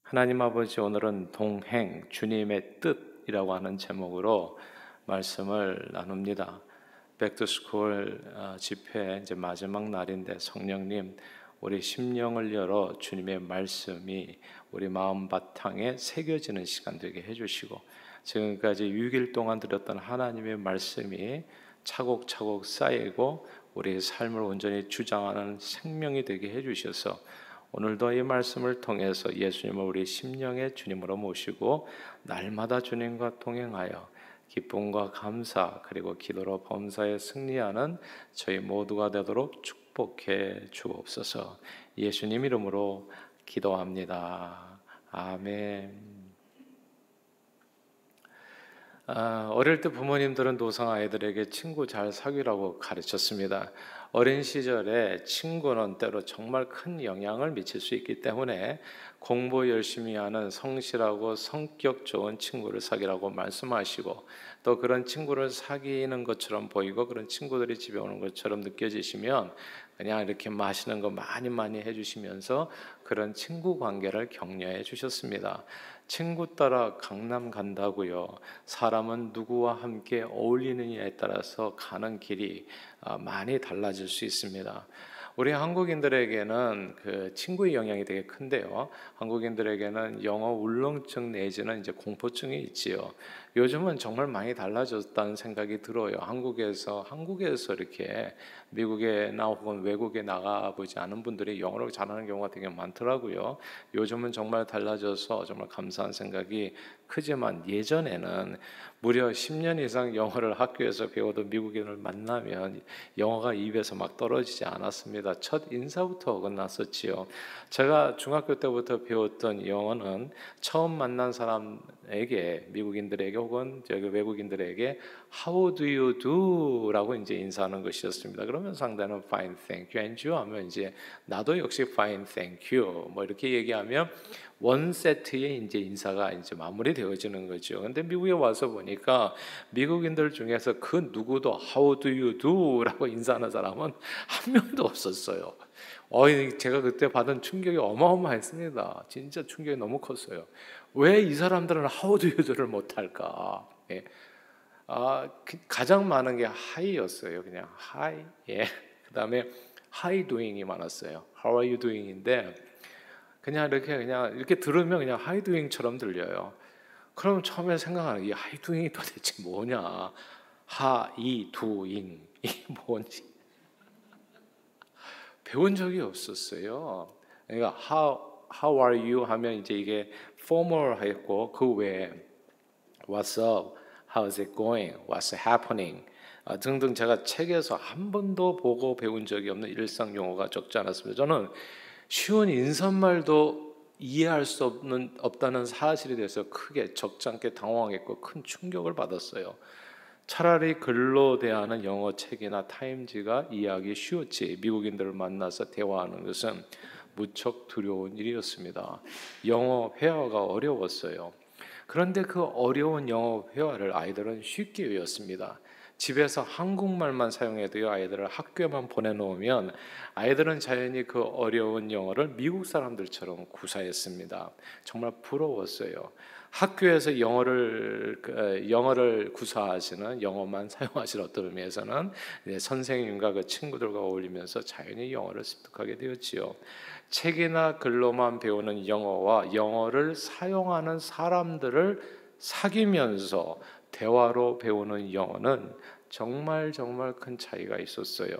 하나님 아버지, 오늘은 동행, 주님의 뜻이라고 하는 제목으로 말씀을 나눕니다. 백투스쿨 집회 이제 마지막 날인데, 성령님 우리 심령을 열어 주님의 말씀이 우리 마음 바탕에 새겨지는 시간 되게 해주시고, 지금까지 6일 동안 들었던 하나님의 말씀이 차곡차곡 쌓이고 우리의 삶을 온전히 주장하는 생명이 되게 해주셔서, 오늘도 이 말씀을 통해서 예수님을 우리 심령의 주님으로 모시고 날마다 주님과 동행하여 기쁨과 감사 그리고 기도로 범사에 승리하는 저희 모두가 되도록 축복해 주옵소서. 예수님 이름으로 기도합니다. 아멘. 어릴 때 부모님들은 노상 아이들에게 친구 잘 사귀라고 가르쳤습니다. 어린 시절에 친구는 때로 정말 큰 영향을 미칠 수 있기 때문에 공부 열심히 하는 성실하고 성격 좋은 친구를 사귀라고 말씀하시고, 또 그런 친구를 사귀는 것처럼 보이고 그런 친구들이 집에 오는 것처럼 느껴지시면 그냥 이렇게 맛있는 거 많이 많이 해주시면서 그런 친구 관계를 격려해 주셨습니다. 친구 따라 강남 간다고요. 사람은 누구와 함께 어울리느냐에 따라서 가는 길이 많이 달라질 수 있습니다. 우리 한국인들에게는 그 친구의 영향이 되게 큰데요. 한국인들에게는 영어 울렁증 내지는 이제 공포증이 있지요. 요즘은 정말 많이 달라졌다는 생각이 들어요. 한국에서 이렇게 미국에나 혹은 외국에 나가보지 않은 분들이 영어를 잘하는 경우가 되게 많더라고요. 요즘은 정말 달라져서 정말 감사한 생각이 크지만, 예전에는 무려 10년 이상 영어를 학교에서 배워도 미국인을 만나면 영어가 입에서 막 떨어지지 않았습니다. 첫 인사부터 어긋났었지요. 제가 중학교 때부터 배웠던 영어는 처음 만난 사람에게, 미국인들에게 혹은 저기 외국인들에게 How do you do? 라고 이제 인사하는 것이었습니다. 그러면 상대는 Fine, thank you, and you 하면 이제 나도 역시 Fine, thank you 뭐 이렇게 얘기하면 원 세트의 이제 인사가 이제 마무리되어지는 거죠. 근데 미국에 와서 보니까 미국인들 중에서 그 누구도 How do you do?라고 인사하는 사람은 한 명도 없었어요. 제가 그때 받은 충격이 어마어마했습니다. 진짜 충격이 너무 컸어요. 왜 이 사람들은 How do you do를 못할까? 예. 가장 많은 게 Hi였어요. 그냥 Hi. 예. 그 다음에 How doing이 많았어요. How are you doing인데, 그냥 이렇게 들으면 그냥 How doing처럼 들려요. 그럼 처음에 생각하는 이 How doing이 도대체 뭐냐? How doing 이 뭔지 배운 적이 없었어요. 그러니까 how are you 하면 이제 이게 formal했고, 그 외에 what's up, how's it going, what's happening 등등, 제가 책에서 한 번도 보고 배운 적이 없는 일상 용어가 적지 않았습니다. 저는 쉬운 인사말도 이해할 수 없다는 사실에 대해서 크게 적잖게 당황했고 큰 충격을 받았어요. 차라리 글로 대하는 영어 책이나 타임지가 이해하기 쉬웠지, 미국인들을 만나서 대화하는 것은 무척 두려운 일이었습니다. 영어 회화가 어려웠어요. 그런데 그 어려운 영어 회화를 아이들은 쉽게 외웠습니다. 집에서 한국말만 사용해도요, 아이들을 학교에만 보내놓으면 아이들은 자연히 그 어려운 영어를 미국 사람들처럼 구사했습니다. 정말 부러웠어요. 학교에서 영어를 구사하시는, 영어만 사용하시는 어떤 의미에서는 선생님과 그 친구들과 어울리면서 자연히 영어를 습득하게 되었지요. 책이나 글로만 배우는 영어와 영어를 사용하는 사람들을 사귀면서 대화로 배우는 영어는 정말 큰 차이가 있었어요.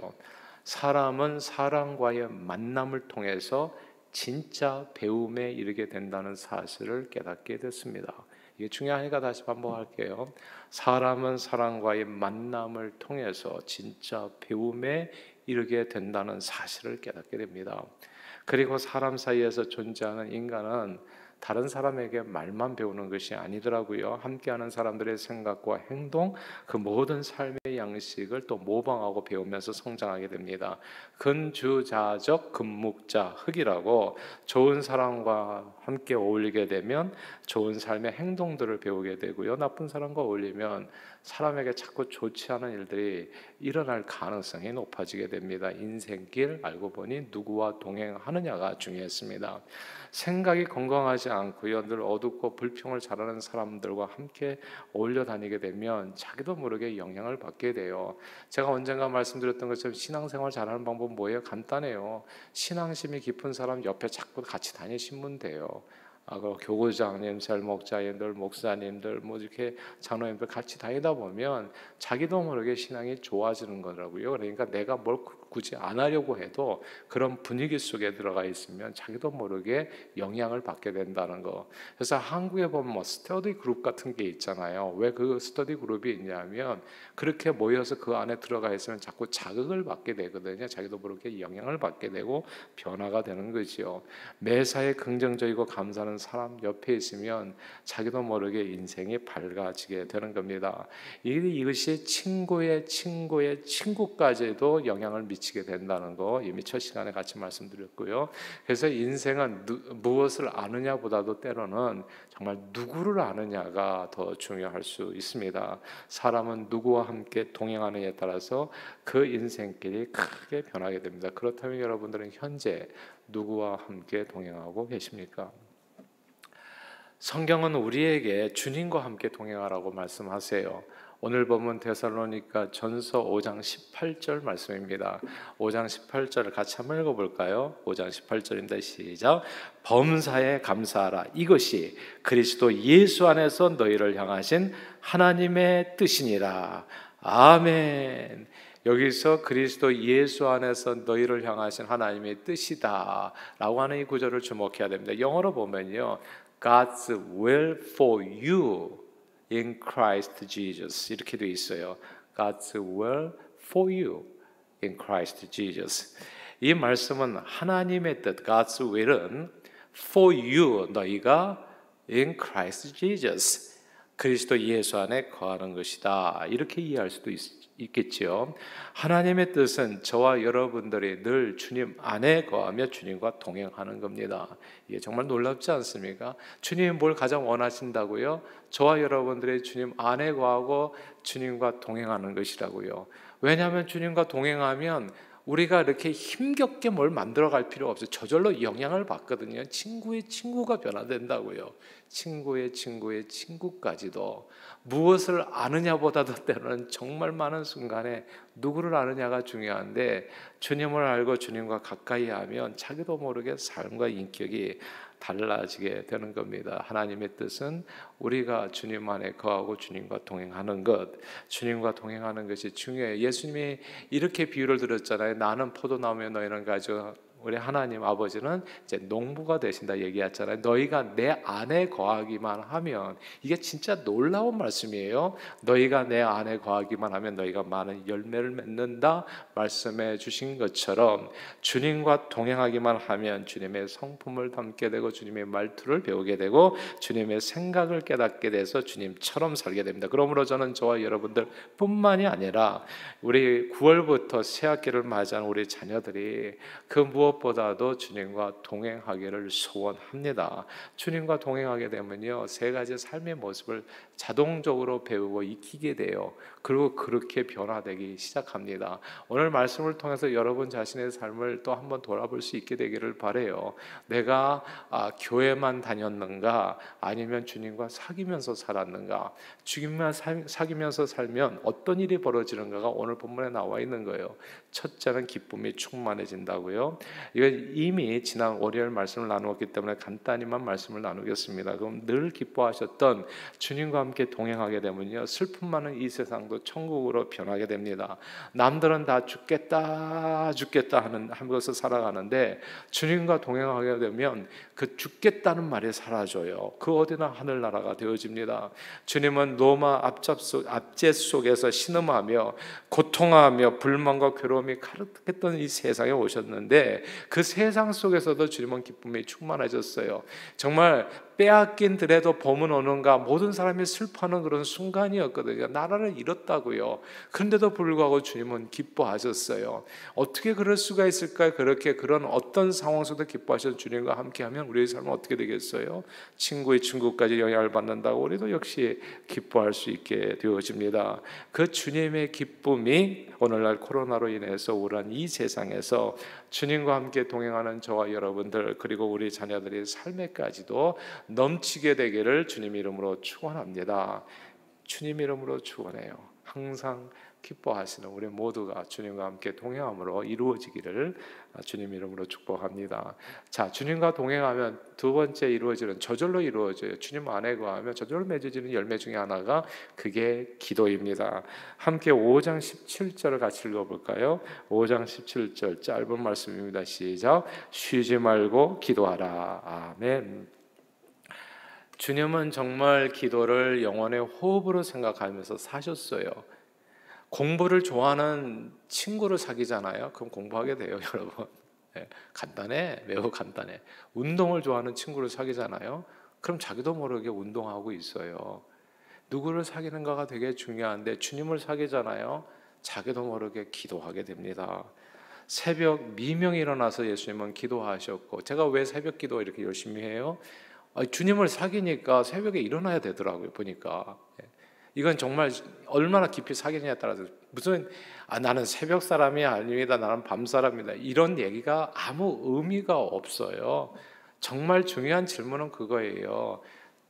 사람은 사람과의 만남을 통해서 진짜 배움에 이르게 된다는 사실을 깨닫게 됐습니다. 이게 중요하니까 다시 반복할게요. 사람은 사람과의 만남을 통해서 진짜 배움에 이르게 된다는 사실을 깨닫게 됩니다. 그리고 사람 사이에서 존재하는 인간은 다른 사람에게 말만 배우는 것이 아니더라고요. 함께하는 사람들의 생각과 행동, 그 모든 삶의 양식을 또 모방하고 배우면서 성장하게 됩니다. 근주자적 금묵자 흑이라고, 좋은 사람과 함께 어울리게 되면 좋은 삶의 행동들을 배우게 되고요, 나쁜 사람과 어울리면 사람에게 자꾸 좋지 않은 일들이 일어날 가능성이 높아지게 됩니다. 인생길 알고 보니 누구와 동행하느냐가 중요했습니다. 생각이 건강하지 않고요, 늘 어둡고 불평을 잘하는 사람들과 함께 어울려 다니게 되면 자기도 모르게 영향을 받게 돼요. 제가 언젠가 말씀드렸던 것처럼 신앙생활 잘하는 방법은 뭐예요? 간단해요. 신앙심이 깊은 사람 옆에 자꾸 같이 다니시면 돼요. 그 교구장님, 설목자님들, 목사님들, 뭐 이렇게 장로님들 같이 다니다 보면 자기도 모르게 신앙이 좋아지는 거라고요. 그러니까 내가 뭘 굳이 안 하려고 해도 그런 분위기 속에 들어가 있으면 자기도 모르게 영향을 받게 된다는 거. 그래서 한국에 보면 뭐 스터디 그룹 같은 게 있잖아요. 왜 그 스터디 그룹이 있냐면 그렇게 모여서 그 안에 들어가 있으면 자꾸 자극을 받게 되거든요. 자기도 모르게 영향을 받게 되고 변화가 되는 거지요. 매사에 긍정적이고 감사하는 사람 옆에 있으면 자기도 모르게 인생이 밝아지게 되는 겁니다. 이것이 친구의 친구까지도 영향을 미치게 된다는 거 이미 첫 시간에 같이 말씀드렸고요. 그래서 인생은 무엇을 아느냐보다도 때로는 정말 누구를 아느냐가 더 중요할 수 있습니다. 사람은 누구와 함께 동행하느냐에 따라서 그 인생길이 크게 변하게 됩니다. 그렇다면 여러분들은 현재 누구와 함께 동행하고 계십니까? 성경은 우리에게 주님과 함께 동행하라고 말씀하세요. 오늘 보면 데살로니가 전서 5장 18절 말씀입니다. 5장 18절을 같이 한번 읽어볼까요? 5장 18절입니다. 시작. 범사에 감사하라. 이것이 그리스도 예수 안에서 너희를 향하신 하나님의 뜻이니라. 아멘. 여기서 그리스도 예수 안에서 너희를 향하신 하나님의 뜻이다 라고 하는 이 구절을 주목해야 됩니다. 영어로 보면요, God's will for you in Christ Jesus 이렇게 되어 있어요. God's will for you in Christ Jesus. 이 말씀은 하나님의 뜻, God's will은 for you, 너희가 in Christ Jesus, 그리스도 예수 안에 거하는 것이다. 이렇게 이해할 수도 있겠죠. 하나님의 뜻은 저와 여러분들이 늘 주님 안에 거하며 주님과 동행하는 겁니다. 이게 정말 놀랍지 않습니까? 주님이 뭘 가장 원하신다고요? 저와 여러분들이 주님 안에 거하고 주님과 동행하는 것이라고요. 왜냐하면 주님과 동행하면 우리가 이렇게 힘겹게 뭘 만들어갈 필요 없어요. 저절로 영향을 받거든요. 친구의 친구가 변화된다고요. 친구의 친구까지도. 무엇을 아느냐보다도 때로는 정말 많은 순간에 누구를 아느냐가 중요한데, 주님을 알고 주님과 가까이 하면 자기도 모르게 삶과 인격이 달라지게 되는 겁니다. 하나님의 뜻은 우리가 주님 안에 거하고 주님과 동행하는 것, 주님과 동행하는 것이 중요해요. 예수님이 이렇게 비유를 들었잖아요. 나는 포도나무에 너희는 가지고, 우리 하나님 아버지는 이제 농부가 되신다 얘기했잖아요. 너희가 내 안에 거하기만 하면, 이게 진짜 놀라운 말씀이에요. 너희가 내 안에 거하기만 하면 너희가 많은 열매를 맺는다 말씀해 주신 것처럼, 주님과 동행하기만 하면 주님의 성품을 담게 되고 주님의 말투를 배우게 되고 주님의 생각을 깨닫게 돼서 주님처럼 살게 됩니다. 그러므로 저는 저와 여러분들 뿐만이 아니라 우리 9월부터 새학기를 맞이하는 우리 자녀들이 그 무엇보다도 주님과 동행하기를 소원합니다. 주님과 동행하게 되면요, 세 가지 삶의 모습을 자동적으로 배우고 익히게 돼요. 그리고 그렇게 변화되기 시작합니다. 오늘 말씀을 통해서 여러분 자신의 삶을 또 한번 돌아볼 수 있게 되기를 바라요. 내가 교회만 다녔는가, 아니면 주님과 사귀면서 살았는가? 주님과 사귀면서 살면 어떤 일이 벌어지는가가 오늘 본문에 나와 있는 거예요. 첫째는 기쁨이 충만해진다고요. 이건 이미 지난 월요일 말씀을 나누었기 때문에 간단히만 말씀을 나누겠습니다. 그럼 늘 기뻐하셨던 주님과 함께 동행하게 되면요, 슬픔 많은 이 세상도 천국으로 변하게 됩니다. 남들은 다 죽겠다 하면서 살아가는데 주님과 동행하게 되면 그 죽겠다는 말이 사라져요. 그 어디나 하늘나라가 되어집니다. 주님은 로마 압제 속에서 신음하며 고통하며 불만과 괴로움이 가득했던 이 세상에 오셨는데, 그 세상 속에서도 주님은 기쁨이 충만해졌어요. 정말 빼앗긴들에도 봄은 오는가, 모든 사람이 슬퍼하는 그런 순간이었거든요. 나라를 잃었다고요. 그런데도 불구하고 주님은 기뻐하셨어요. 어떻게 그럴 수가 있을까요? 그렇게 그런 어떤 상황 속에도 기뻐하셔서 주님과 함께하면 우리의 삶은 어떻게 되겠어요? 친구의 친구까지 영향을 받는다고 우리도 역시 기뻐할 수 있게 되어집니다. 그 주님의 기쁨이 오늘날 코로나로 인해서 우울한 이 세상에서 주님과 함께 동행하는 저와 여러분들, 그리고 우리 자녀들의 삶에까지도 넘치게 되기를 주님 이름으로 축원합니다. 주님 이름으로 축원해요. 항상 기뻐하시는 우리 모두가 주님과 함께 동행함으로 이루어지기를 주님 이름으로 축복합니다. 자, 주님과 동행하면 두 번째 이루어지는, 저절로 이루어져요. 주님 안에 거하면 저절로 맺어지는 열매 중에 하나가 그게 기도입니다. 함께 5장 17절을 같이 읽어볼까요? 5장 17절 짧은 말씀입니다. 시작. 쉬지 말고 기도하라. 아멘. 주님은 정말 기도를 영혼의 호흡으로 생각하면서 사셨어요. 공부를 좋아하는 친구를 사귀잖아요. 그럼 공부하게 돼요, 여러분. 네, 간단해, 매우 간단해. 운동을 좋아하는 친구를 사귀잖아요. 그럼 자기도 모르게 운동하고 있어요. 누구를 사귀는가가 되게 중요한데 주님을 사귀잖아요. 자기도 모르게 기도하게 됩니다. 새벽 미명에 일어나서 예수님은 기도하셨고, 제가 왜 새벽 기도 이렇게 열심히 해요? 주님을 사귀니까 새벽에 일어나야 되더라고요, 보니까. 이건 정말 얼마나 깊이 사귀느냐에 따라서, 무슨 나는 새벽 사람이 아닙니다, 나는 밤 사람입니다, 이런 얘기가 아무 의미가 없어요. 정말 중요한 질문은 그거예요.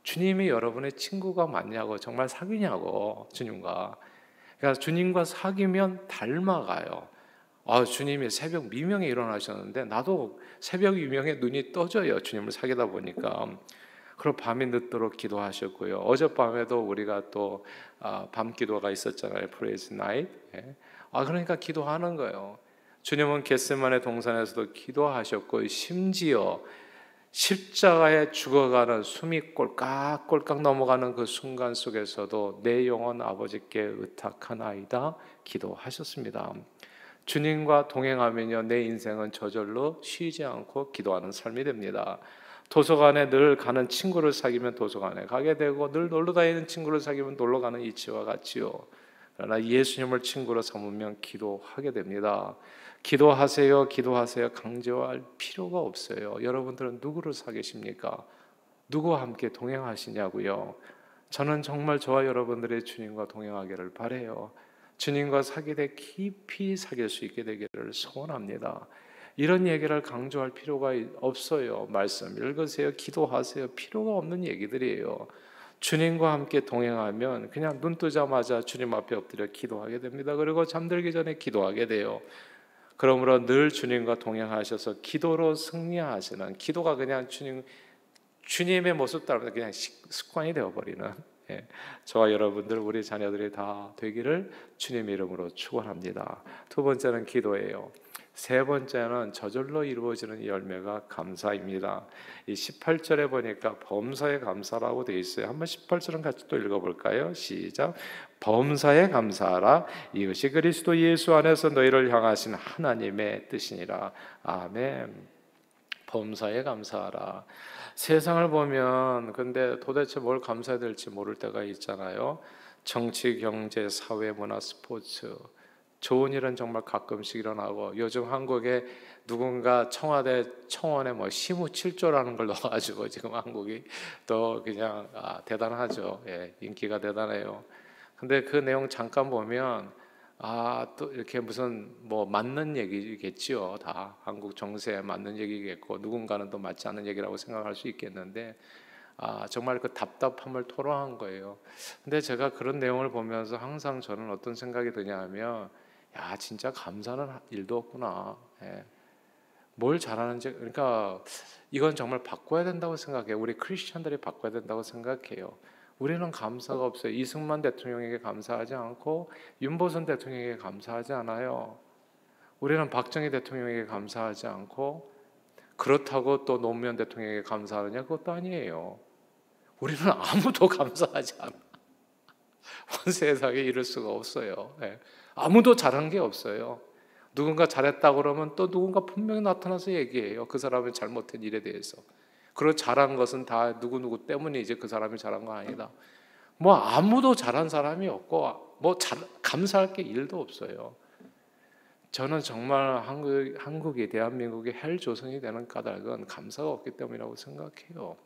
주님이 여러분의 친구가 맞냐고, 정말 사귀냐고, 주님과. 그러니까 주님과 사귀면 닮아가요. 주님이 새벽 미명에 일어나셨는데 나도 새벽 미명에 눈이 떠져요, 주님을 사귀다 보니까. 그리고 밤이 늦도록 기도하셨고요. 어젯밤에도 우리가 또 밤 기도가 있었잖아요. Praise Night. 그러니까 기도하는 거예요. 주님은 겟세마네 동산에서도 기도하셨고, 심지어 십자가에 죽어가는, 숨이 꼴깍꼴깍 넘어가는 그 순간 속에서도 내 영혼 아버지께 의탁하나이다 기도하셨습니다. 주님과 동행하면요, 내 인생은 저절로 쉬지 않고 기도하는 삶이 됩니다. 도서관에 늘 가는 친구를 사귀면 도서관에 가게 되고, 늘 놀러 다니는 친구를 사귀면 놀러 가는 이치와 같지요. 그러나 예수님을 친구로 삼으면 기도하게 됩니다. 기도하세요, 기도하세요. 강조할 필요가 없어요. 여러분들은 누구를 사귀십니까? 누구와 함께 동행하시냐고요? 저는 정말 저와 여러분들의 주님과 동행하기를 바라요. 주님과 사귀되 깊이 사귈 수 있게 되기를 소원합니다. 이런 얘기를 강조할 필요가 없어요. 말씀 읽으세요, 기도하세요. 필요가 없는 얘기들이에요. 주님과 함께 동행하면 그냥 눈 뜨자마자 주님 앞에 엎드려 기도하게 됩니다. 그리고 잠들기 전에 기도하게 돼요. 그러므로 늘 주님과 동행하셔서 기도로 승리하시는, 기도가 그냥 주님의 모습 따라 그냥 습관이 되어버리는, 저와 여러분들, 우리 자녀들이 다 되기를 주님 이름으로 축원합니다. 두 번째는 기도예요. 세 번째는 저절로 이루어지는 열매가 감사입니다. 이 18절에 보니까 범사에 감사라고 되어 있어요. 한번 18절은 같이 또 읽어볼까요? 시작. 범사에 감사하라. 이것이 그리스도 예수 안에서 너희를 향하신 하나님의 뜻이니라. 아멘. 범사에 감사하라. 세상을 보면 근데 도대체 뭘 감사해야 될지 모를 때가 있잖아요. 정치, 경제, 사회, 문화, 스포츠, 좋은 일은 정말 가끔씩 일어나고, 요즘 한국에 누군가 청와대 청원에 시무 7조라는 걸 넣어가지고 지금 한국이 또 그냥 대단하죠. 인기가 대단해요. 근데 그 내용 잠깐 보면 또 이렇게 무슨 맞는 얘기겠지요. 다 한국 정세에 맞는 얘기겠고, 누군가는 또 맞지 않는 얘기라고 생각할 수 있겠는데, 정말 그 답답함을 토로한 거예요. 근데 제가 그런 내용을 보면서 항상 저는 어떤 생각이 드냐 하면, 진짜 감사는 일도 없구나. 뭘 잘하는지, 그러니까 이건 정말 바꿔야 된다고 생각해요. 우리 크리스천들이 바꿔야 된다고 생각해요. 우리는 감사가 없어요. 이승만 대통령에게 감사하지 않고 윤보선 대통령에게 감사하지 않아요. 우리는 박정희 대통령에게 감사하지 않고, 그렇다고 또 노무현 대통령에게 감사하느냐? 그것도 아니에요. 우리는 아무도 감사하지 않아. 온 세상에 이럴 수가 없어요. 아무도 잘한 게 없어요. 누군가 잘했다고 그러면 또 누군가 분명히 나타나서 얘기해요. 그 사람의 잘못한 일에 대해서. 그리고 잘한 것은 다 누구누구 때문에 이제 그 사람이 잘한 거 아니다. 뭐 아무도 잘한 사람이 없고 감사할 게 일도 없어요. 저는 정말 한국이 대한민국이 헬조선이 되는 까닭은 감사가 없기 때문이라고 생각해요.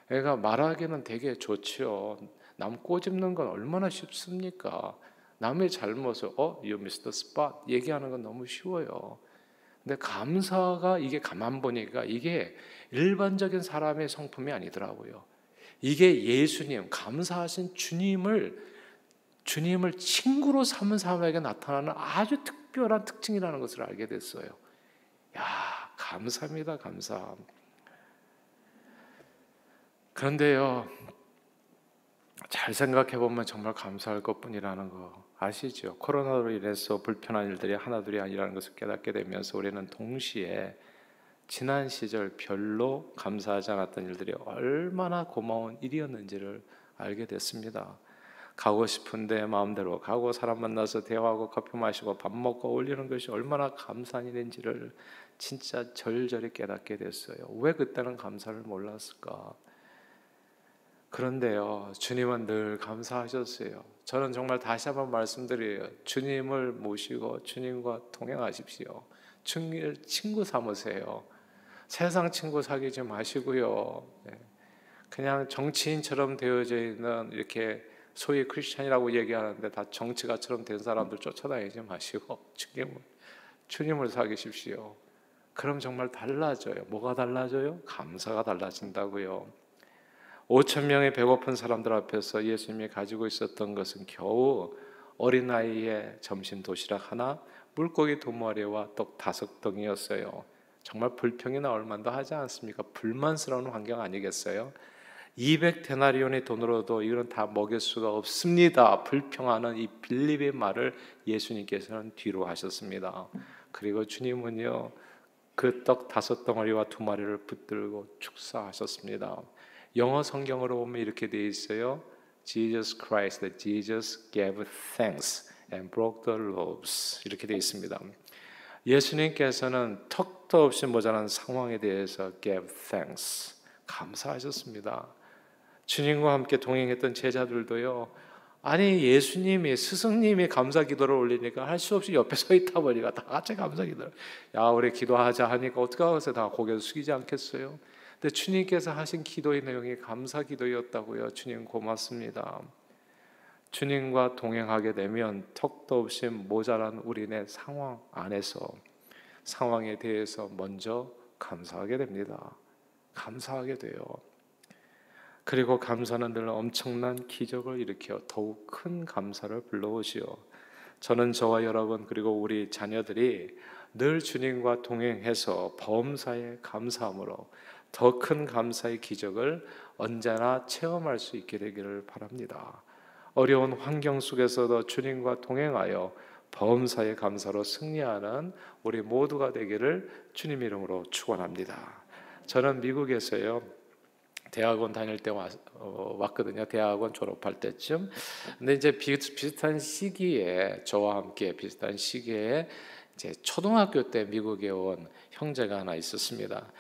그러니까 말하기는 되게 좋죠. 남 꼬집는 건 얼마나 쉽습니까? 남의 잘못을 you missed the spot 얘기하는 건 너무 쉬워요. 근데 감사가 이게 가만 보니까 이게 일반적인 사람의 성품이 아니더라고요. 이게 예수님, 감사하신 주님을 친구로 삼은 사람에게 나타나는 아주 특별한 특징이라는 것을 알게 됐어요. 야, 감사합니다, 감사. 그런데요, 잘 생각해 보면 정말 감사할 것뿐이라는 거 아시죠? 코로나로 인해서 불편한 일들이 하나둘이 아니라는 것을 깨닫게 되면서 우리는 동시에 지난 시절 별로 감사하지 않았던 일들이 얼마나 고마운 일이었는지를 알게 됐습니다. 가고 싶은데 마음대로 가고 사람 만나서 대화하고 커피 마시고 밥 먹고 어울리는 것이 얼마나 감사한 일인지를 진짜 절절히 깨닫게 됐어요. 왜 그때는 감사를 몰랐을까? 그런데요, 주님은 늘 감사하셨어요. 저는 정말 다시 한번 말씀드려요. 주님을 모시고 주님과 동행하십시오. 주님을 친구 삼으세요. 세상 친구 사귀지 마시고요. 그냥 정치인처럼 되어져 있는 이렇게 소위 크리스천이라고 얘기하는데 다 정치가처럼 된 사람들 쫓아다니지 마시고 주님을 사귀십시오. 그럼 정말 달라져요. 뭐가 달라져요? 감사가 달라진다고요. 5천 명의 배고픈 사람들 앞에서 예수님이 가지고 있었던 것은 겨우 어린아이의 점심 도시락 하나, 물고기 2마리와 떡 5덩이였어요. 정말 불평이 나올 만도 하지 않습니까? 불만스러운 환경 아니겠어요? 200데나리온의 돈으로도 이건 다 먹일 수가 없습니다. 불평하는 이 빌립의 말을 예수님께서는 뒤로 하셨습니다. 그리고 주님은요, 그 떡 5덩어리와 2마리를 붙들고 축사하셨습니다. 영어 성경으로 보면 이렇게 되어 있어요. Jesus Christ, Jesus gave thanks and broke the loaves. 이렇게 되어 있습니다. 예수님께서는 턱도 없이 모자란 상황에 대해서 gave thanks, 감사하셨습니다. 주님과 함께 동행했던 제자들도요, 아니 예수님이 스승님이 감사 기도를 올리니까 할 수 없이 옆에 서 있다 보니까 다 같이 감사 기도를, 야 우리 기도하자 하니까 어떻게 하겠어요? 다 고개를 숙이지 않겠어요? 근데 주님께서 하신 기도의 내용이 감사 기도였다고요. 주님 고맙습니다. 주님과 동행하게 되면 턱도 없이 모자란 우리네 상황 안에서 상황에 대해서 먼저 감사하게 됩니다. 감사하게 돼요. 그리고 감사는 늘 엄청난 기적을 일으켜 더욱 큰 감사를 불러오시오. 저는 저와 여러분 그리고 우리 자녀들이 늘 주님과 동행해서 범사에 감사함으로 더 큰 감사의 기적을 언제나 체험할 수 있게 되기를 바랍니다. 어려운 환경 속에서도 주님과 동행하여 범사의 감사로 승리하는 우리 모두가 되기를 주님 이름으로 축원합니다. 저는 미국에서요 대학원 다닐 때 왔거든요. 대학원 졸업할 때쯤. 근데 이제 비슷한 시기에 저와 함께 비슷한 시기에 이제 초등학교 때 미국에 온 형제가 하나 있었습니다.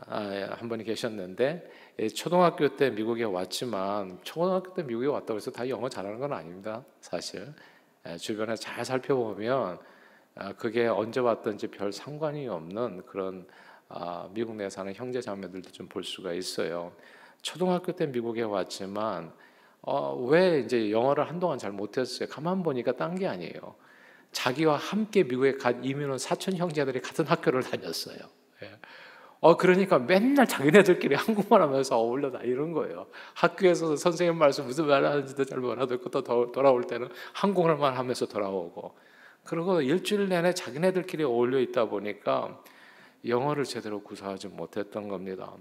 한 분이 계셨는데 초등학교 때 미국에 왔지만 초등학교 때 미국에 왔다고 해서 다 영어 잘하는 건 아닙니다. 사실 주변에 잘 살펴보면 그게 언제 왔든지 별 상관이 없는 그런 미국 내에 사는 형제 자매들도 좀 볼 수가 있어요. 초등학교 때 미국에 왔지만 왜 이제 영어를 한동안 잘 못했어요. 가만 보니까 딴 게 아니에요. 자기와 함께 미국에 간 이민 온 사촌 형제들이 같은 학교를 다녔어요. 그러니까 맨날 자기네들끼리 한국말 하면서 어울려 다니는 거예요. 학교에서 선생님 말씀 무슨 말 하는지도 잘 못 알아듣고 또 돌아올 때는 한국말만 하면서 돌아오고, 그리고 일주일 내내 자기네들끼리 어울려 있다 보니까 영어를 제대로 구사하지 못했던 겁니다.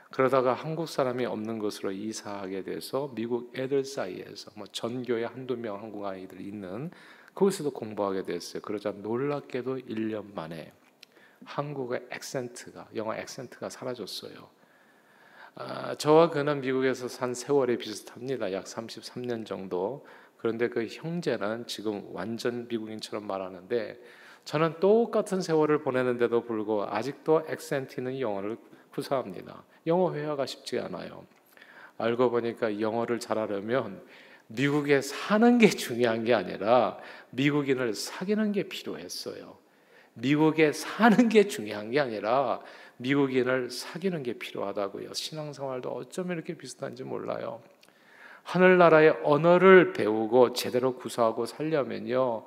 그러다가 한국 사람이 없는 곳으로 이사하게 돼서 미국 애들 사이에서 전교에 한두 명 한국 아이들이 있는 그곳에서 공부하게 됐어요. 그러자 놀랍게도 1년 만에 한국의 영어 액센트가 사라졌어요. 저와 그는 미국에서 산 세월이 비슷합니다. 약 33년 정도. 그런데 그 형제는 지금 완전 미국인처럼 말하는데 저는 똑같은 세월을 보내는데도 불구하고 아직도 액센트 있는 영어를 구사합니다. 영어 회화가 쉽지 않아요. 알고 보니까 영어를 잘하려면 미국에 사는 게 중요한 게 아니라 미국인을 사귀는 게 필요했어요. 미국에 사는 게 중요한 게 아니라 미국인을 사귀는 게 필요하다고요. 신앙생활도 어쩌면 이렇게 비슷한지 몰라요. 하늘나라의 언어를 배우고 제대로 구사하고 살려면요,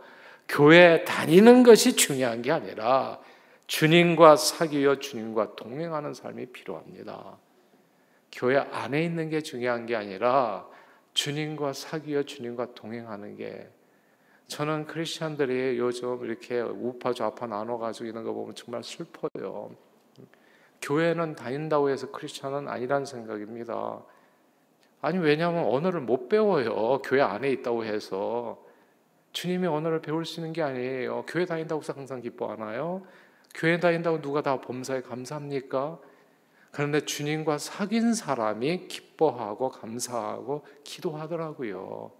교회 다니는 것이 중요한 게 아니라 주님과 사귀어 주님과 동행하는 삶이 필요합니다. 교회 안에 있는 게 중요한 게 아니라 주님과 사귀어 주님과 동행하는 게, 저는 크리스천들이 요즘 이렇게 우파 좌파 나눠가지고 이런 거 보면 정말 슬퍼요. 교회는 다닌다고 해서 크리스천은 아니란 생각입니다. 아니, 왜냐하면 언어를 못 배워요. 교회 안에 있다고 해서. 주님의 언어를 배울 수 있는 게 아니에요. 교회 다닌다고 해서 항상 기뻐하나요? 교회 다닌다고 누가 다 범사에 감사합니까? 그런데 주님과 사귄 사람이 기뻐하고 감사하고 기도하더라고요.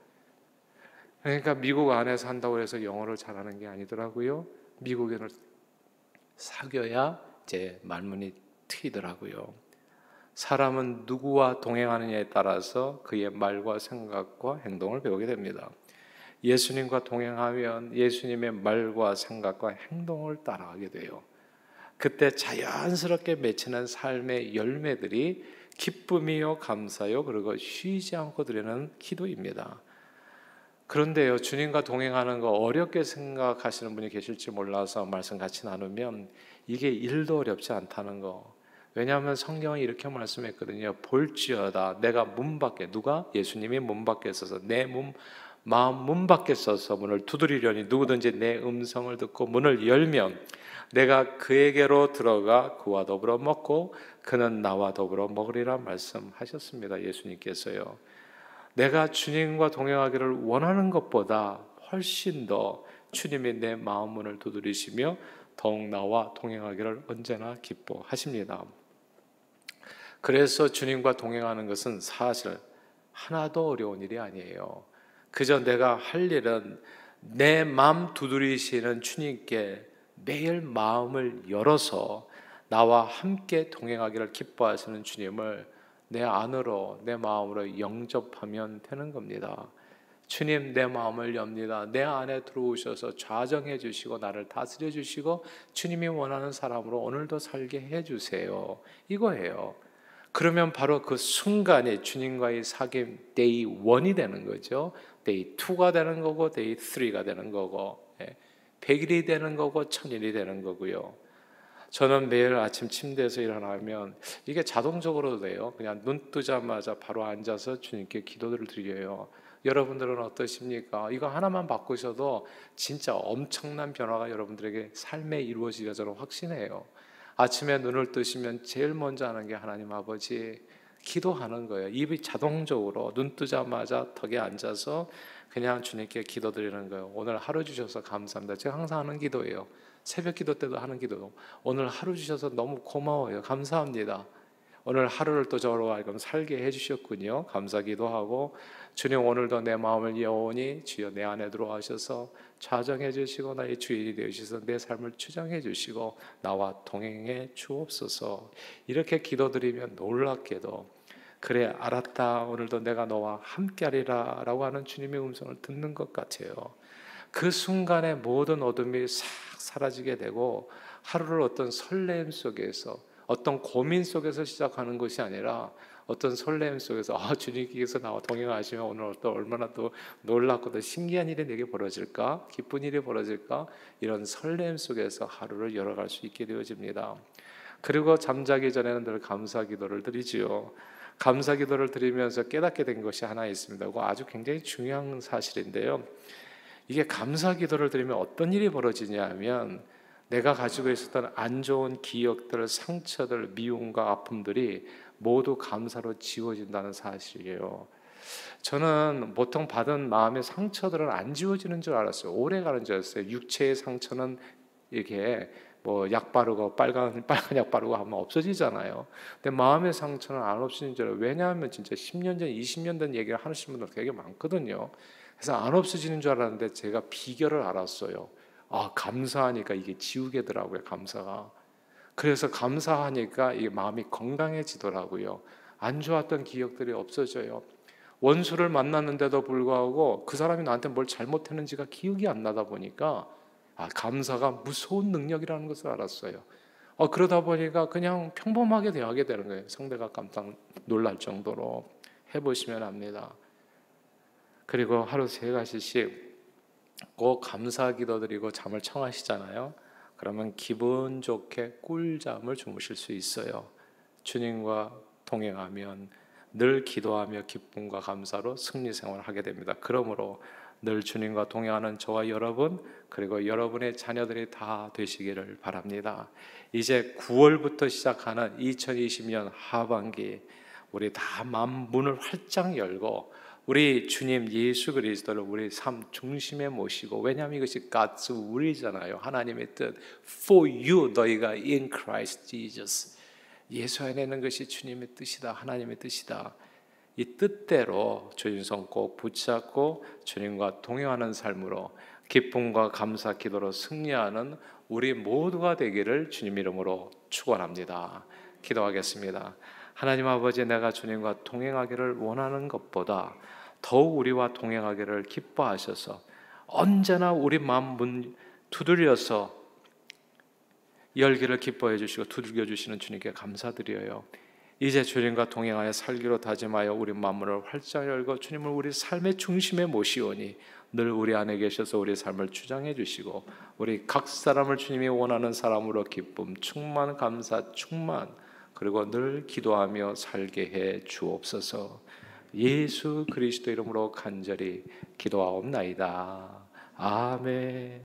그러니까 미국 안에 산다고 해서 영어를 잘하는 게 아니더라고요. 미국인을 사귀어야 제 말문이 트이더라고요. 사람은 누구와 동행하느냐에 따라서 그의 말과 생각과 행동을 배우게 됩니다. 예수님과 동행하면 예수님의 말과 생각과 행동을 따라가게 돼요. 그때 자연스럽게 맺히는 삶의 열매들이 기쁨이요 감사요 그리고 쉬지 않고 드리는 기도입니다. 그런데요, 주님과 동행하는 거 어렵게 생각하시는 분이 계실지 몰라서 말씀 같이 나누면 이게 일도 어렵지 않다는 거. 왜냐하면 성경이 이렇게 말씀했거든요. 볼지어다 내가 문 밖에, 누가? 예수님이 문 밖에 서서 내 마음 문 밖에 서서 문을 두드리려니 누구든지 내 음성을 듣고 문을 열면 내가 그에게로 들어가 그와 더불어 먹고 그는 나와 더불어 먹으리라 말씀하셨습니다. 예수님께서요. 내가 주님과 동행하기를 원하는 것보다 훨씬 더 주님이 내 마음 문을 두드리시며 더욱 나와 동행하기를 언제나 기뻐하십니다. 그래서 주님과 동행하는 것은 사실 하나도 어려운 일이 아니에요. 그저 내가 할 일은 내 마음 두드리시는 주님께 매일 마음을 열어서 나와 함께 동행하기를 기뻐하시는 주님을 내 안으로, 내 마음으로 영접하면 되는 겁니다. 주님, 내 마음을 엽니다. 내 안에 들어오셔서 좌정해 주시고 나를 다스려 주시고 주님이 원하는 사람으로 오늘도 살게 해 주세요. 이거예요. 그러면 바로 그 순간에 주님과의 사귐 데이 1이 되는 거죠. 데이 2가 되는 거고 데이 3가 되는 거고 100일이 되는 거고 1000일이 되는 거고요. 저는 매일 아침 침대에서 일어나면 이게 자동적으로 돼요. 그냥 눈 뜨자마자 바로 앉아서 주님께 기도를 드려요. 여러분들은 어떠십니까? 이거 하나만 바꾸셔도 진짜 엄청난 변화가 여러분들에게 삶에 이루어지리라 저는 확신해요. 아침에 눈을 뜨시면 제일 먼저 하는 게 하나님 아버지 기도하는 거예요. 입이 자동적으로 눈 뜨자마자 덕에 앉아서 그냥 주님께 기도드리는 거예요. 오늘 하루 주셔서 감사합니다. 제가 항상 하는 기도예요. 새벽 기도 때도 하는 기도. 오늘 하루 주셔서 너무 고마워요. 감사합니다. 오늘 하루를 또 저로 하여금 살게 해주셨군요. 감사 기도하고 주님 오늘도 내 마음을 여오니 주여 내 안에 들어와셔서 좌정해 주시고 나의 주인이 되어주셔서 내 삶을 주장해 주시고 나와 동행해 주옵소서. 이렇게 기도드리면 놀랍게도 그래 알았다 오늘도 내가 너와 함께하리라 라고 하는 주님의 음성을 듣는 것 같아요. 그 순간에 모든 어둠이 싹 사라지게 되고 하루를 어떤 설렘 속에서 어떤 고민 속에서 시작하는 것이 아니라 어떤 설렘 속에서 주님께서 나와 동행하시면 오늘 또 얼마나 또 놀랍고 또 신기한 일이 내게 벌어질까, 기쁜 일이 벌어질까, 이런 설렘 속에서 하루를 열어갈 수 있게 되어집니다. 그리고 잠자기 전에는 늘 감사 기도를 드리지요. 감사 기도를 드리면서 깨닫게 된 것이 하나 있습니다. 그거 아주 굉장히 중요한 사실인데요. 이게 감사 기도를 드리면 어떤 일이 벌어지냐 하면 내가 가지고 있었던 안 좋은 기억들, 상처들, 미움과 아픔들이 모두 감사로 지워진다는 사실이에요. 저는 보통 받은 마음의 상처들은 안 지워지는 줄 알았어요. 오래 가는 줄 알았어요. 육체의 상처는 이렇게 뭐 약 바르고 빨간 약 바르고 하면 없어지잖아요. 근데 마음의 상처는 안 없어지는 줄 알아요. 왜냐하면 진짜 10년 전, 20년 전 얘기를 하시는 분들 되게 많거든요. 그래서 안 없어지는 줄 알았는데 제가 비결을 알았어요. 감사하니까 이게 지우개더라고요. 감사가. 그래서 감사하니까 이 마음이 건강해지더라고요. 안 좋았던 기억들이 없어져요. 원수를 만났는데도 불구하고 그 사람이 나한테 뭘 잘못했는지가 기억이 안 나다 보니까 감사가 무서운 능력이라는 것을 알았어요. 그러다 보니까 그냥 평범하게 대하게 되는 거예요. 상대가 깜짝 놀랄 정도로. 해보시면 압니다. 그리고 하루 3가지씩 꼭 감사 기도드리고 잠을 청하시잖아요. 그러면 기분 좋게 꿀잠을 주무실 수 있어요. 주님과 동행하면 늘 기도하며 기쁨과 감사로 승리 생활을 하게 됩니다. 그러므로 늘 주님과 동행하는 저와 여러분, 그리고 여러분의 자녀들이 다 되시기를 바랍니다. 이제 9월부터 시작하는 2020년 하반기, 우리 다 마음 문을 활짝 열고 우리 주님 예수 그리스도를 우리 삶 중심에 모시고, 왜냐하면 이것이 God's will이잖아요. 하나님의 뜻. For you, 너희가 in Christ Jesus. 예수 안에 있는 것이 주님의 뜻이다. 하나님의 뜻이다. 이 뜻대로 주님 손 꼭 붙잡고 주님과 동행하는 삶으로 기쁨과 감사 기도로 승리하는 우리 모두가 되기를 주님 이름으로 축원합니다. 기도하겠습니다. 하나님 아버지, 내가 주님과 동행하기를 원하는 것보다 더욱 우리와 동행하기를 기뻐하셔서 언제나 우리 마음 문 두드려서 열기를 기뻐해 주시고 두들겨 주시는 주님께 감사드려요. 이제 주님과 동행하여 살기로 다짐하여 우리 마음을 활짝 열고 주님을 우리 삶의 중심에 모시오니 늘 우리 안에 계셔서 우리 삶을 주장해 주시고 우리 각 사람을 주님이 원하는 사람으로 기쁨, 충만, 감사, 충만, 그리고 늘 기도하며 살게 해 주옵소서. 예수 그리스도 이름으로 간절히 기도하옵나이다. 아멘.